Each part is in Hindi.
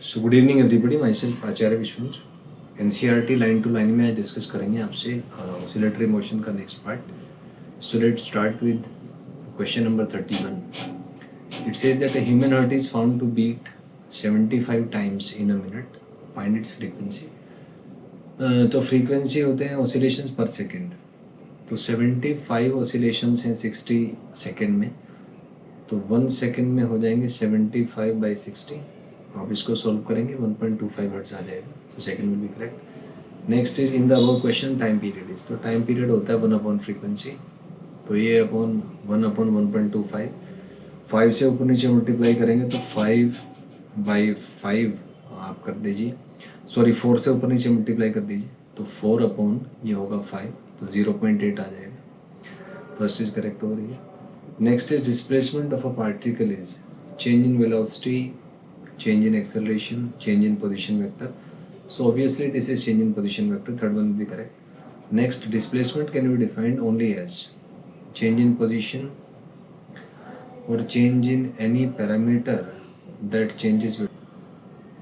So good evening everybody, myself Acharya Vishvendra. NCERT line to line में आज डिस्कस करेंगे आपसे ऑसिलेटरी मोशन का next part. So let's start with question number 31। It says that a human heart is found to beat 75 times in a minute, find its frequency. तो फ्रीक्वेंसी होते हैं ऑसिलेशंस पर सेकेंड। तो 75 ऑसिलेशंस हैं 60 सेकेंड में, तो 1 सेकेंड में हो जाएंगे 75/60। आप इसको सॉल्व करेंगे 1.25 हर्ट्ज आ जाएगा, तो second will be correct. Next is in the above question time period is, तो टाइम पीरियड होता है 1 अपॉन फ्रीक्वेंसी, तो ये अपॉन 1/1.25। 5 से ऊपर नीचे मल्टीप्लाई करेंगे तो 5/5 आप कर दीजिए, सॉरी 4 से ऊपर नीचे मल्टीप्लाई कर दीजिए तो 4 अपॉन ये होगा 5, तो 0.8 आ जाएगा। First is correct over here. Next is displacement of a particle is change in velocity, change in acceleration, change in position vector. So obviously this is change in position vector, third one will be correct. Next, displacement can be defined only as change in position or change in any parameter that changes with.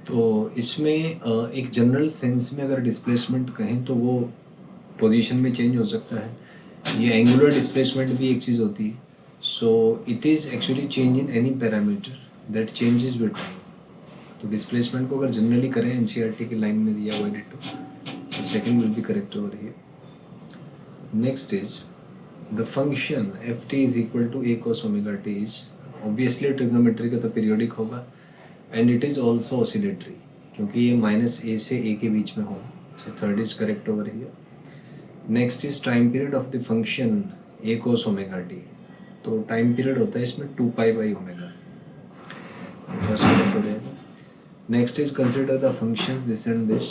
तो इसमें एक जनरल सेंस में अगर डिस्प्लेसमेंट कहें तो वो पोजीशन में चेंज हो सकता है, ये एंगुलर डिस्प्लेसमेंट भी एक चीज़ होती है। So it is actually change in any parameter that changes with time. तो डिस्प्लेसमेंट को अगर जनरली करें एनसीईआरटी की लाइन में दिया हुआ ditto, so second will be correct over here. Next is the function f t is equal to a cos omega t is obviously trigonometry का तो पीरियोडिक होगा and it is also oscillatory, क्योंकि ये -a से a के बीच में होगा। So third is correct over here. Next is time period of the function a cos omega t, तो टाइम पीरियड होता है इसमें 2π/ओमेगा, तो फर्स्ट करेक्ट हो जाएगा। Next is consider the functions this and this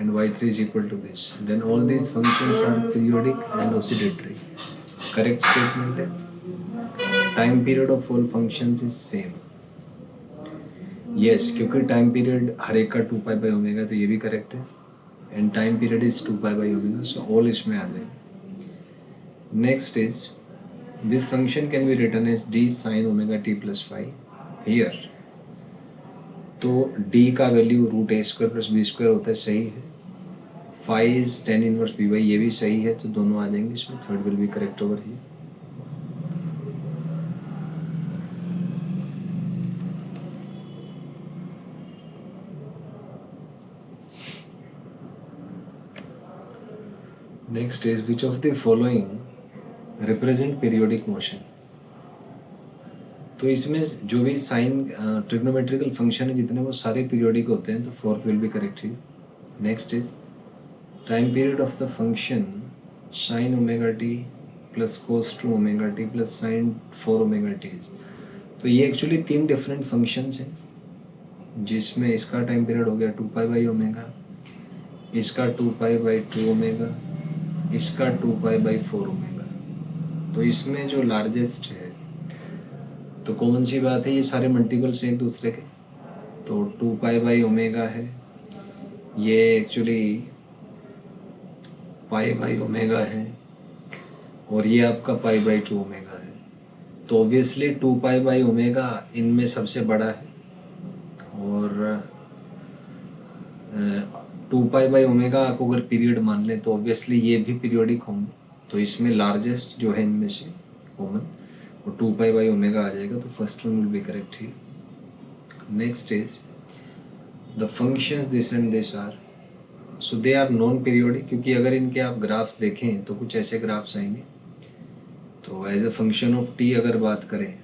and y3 is equal to this, then all these functions are periodic and oscillatory, correct statement है। Time period of all functions is same, yes, क्योंकि टाइम पीरियड हर एक का 2π/ओमेगा, तो ये भी करेक्ट है। एंड टाइम पीरियड इज 2π/ओमेगा, सो ऑल इसमें आ जाएगा। Next is this function can be written as d sin omega t plus phi here। तो d का वैल्यू √a² + b² होता है, सही है। phi is tan inverse b/, ये भी सही है, तो दोनों आ जाएंगे इसमें, third will be correct over here. Next is which of the following represent periodic motion. तो इसमें जो भी साइन ट्रिग्नोमेट्रिकल फंक्शन है जितने, वो सारे पीरियोडिक होते हैं, तो fourth will be correct here. Next is time period of the function sin omega T plus cos 2 omega T plus sin 4 omega t. तो ये एक्चुअली 3 डिफरेंट फंक्शंस हैं, जिसमें इसका टाइम पीरियड हो गया 2π/ओमेगा, इसका 2π/2 ओमेगा, इसका 2π/4 ओमेगा। तो इसमें जो लार्जेस्ट है, तो कॉमन सी बात है, ये सारे मल्टीपल्स हैं एक दूसरे के, तो 2π/ओमेगा है, ये एक्चुअली π/ओमेगा है, और ये आपका π/2 ओमेगा है। तो ऑब्वियसली 2π/ओमेगा इनमें सबसे बड़ा है, और 2π/ओमेगा को अगर पीरियड मान लें तो ऑब्वियसली ये भी पीरियोडिक होंगे, तो इसमें लार्जेस्ट जो है इनमें से कॉमन वो 2π/ओमेगा आ जाएगा, तो first one will be correct ही। Next is the functions this and this are, so they are non periodic, क्योंकि अगर इनके आप ग्राफ्स देखें तो कुछ ऐसे ग्राफ्स आएंगे। तो as a function of t अगर बात करें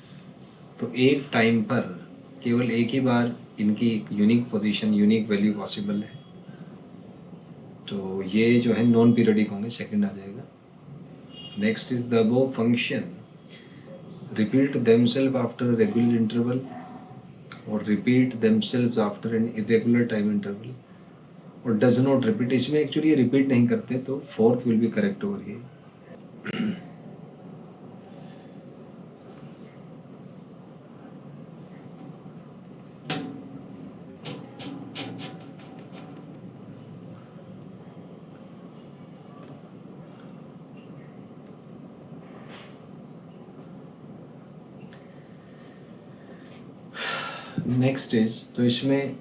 तो एक टाइम पर केवल एक ही बार इनकी unique position, unique value possible है, तो ये जो है नॉन पीरियोडिक होंगे, सेकंड आ जाएगा। Next is the above function repeat themself after regular interval और repeat themselves after an irregular time interval, और डज नॉट रिपीट, इसमें एक्चुअली रिपीट नहीं करते, तो fourth will be correct over here. Next is, तो इसमें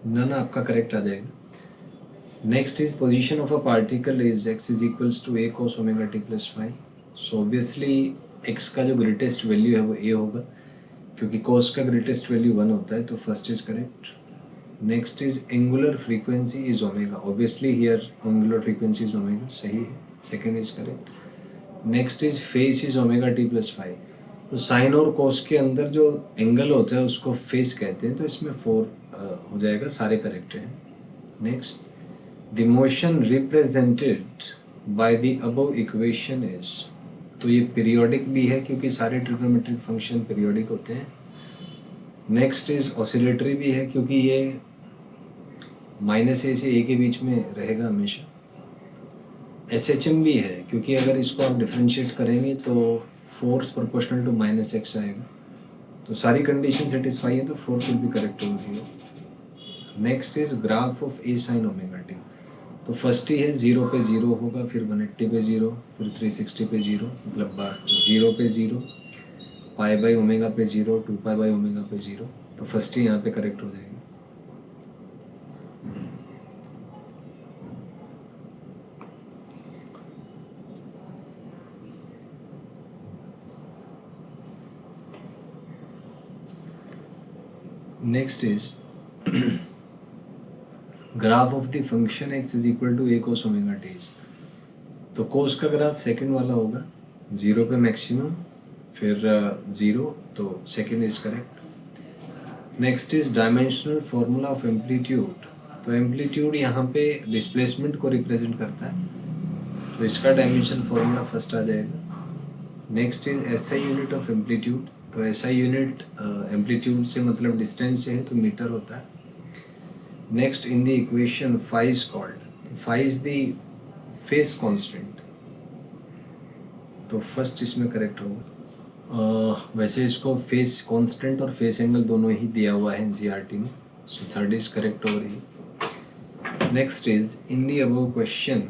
नन आपका करेक्ट आ जाएगा। Next is position of a particle is x is equals to a cos omega t plus five. So obviously x का जो ग्रेटेस्ट वैल्यू है वो a होगा, क्योंकि cos का ग्रेटेस्ट वैल्यू 1 होता है, तो first is correct. Next is angular frequency is omega, obviously here angular frequency is omega, सही है, second is correct. Next is face is omega t plus five. तो साइन और कोस के अंदर जो एंगल होता है उसको फेस कहते हैं, तो इसमें 4 हो जाएगा, सारे करेक्ट हैं। Next, the motion represented by the above equation is, तो ये पीरियोडिक भी है क्योंकि सारे ट्रिग्नोमेट्रिक फंक्शन पीरियोडिक होते हैं। नेक्स्ट इज ऑसिलेटरी भी है क्योंकि ये -a से a के बीच में रहेगा हमेशा। SHM भी है क्योंकि अगर इसको आप डिफ्रेंशिएट करेंगे तो फोर्स प्रोपोर्शनल टू -x आएगा। तो सारी कंडीशन सेटिस्फाई है, तो fourth will be correct over here. Next is graph of a sin omega t। तो फर्स्ट ही है 0 पे 0 होगा, फिर 180 पे 0, फिर 360 पे 0, मतलब 0 पे 0, पाई बाई ओमेगा पे 0, 2 पाई बाई ओमेगा पे 0। तो फर्स्ट ही यहाँ पे करेक्ट हो जाएगा। Next is graph of the function x is equal to a cos omega t। तो कोस का ग्राफ सेकंड वाला होगा, 0 पे मैक्सिमम, फिर 0, तो second is correct. Next is dimensional formula of amplitude. तो एम्पलीट्यूड यहाँ पे डिस्प्लेसमेंट को रिप्रेजेंट करता है, तो इसका डायमेंशन फॉर्मूला फर्स्ट आ जाएगा। Next is SI unit of amplitude. तो SI यूनिट एम्पलीट्यूड से मतलब डिस्टेंस से है, तो मीटर होता है। Next in the equation phi is called, phi is the phase constant, तो फर्स्ट इसमें करेक्ट होगा। वैसे इसको फेस कांस्टेंट और फेस एंगल दोनों ही दिया हुआ है NCERT में, so third is correct over here. Next is in the above question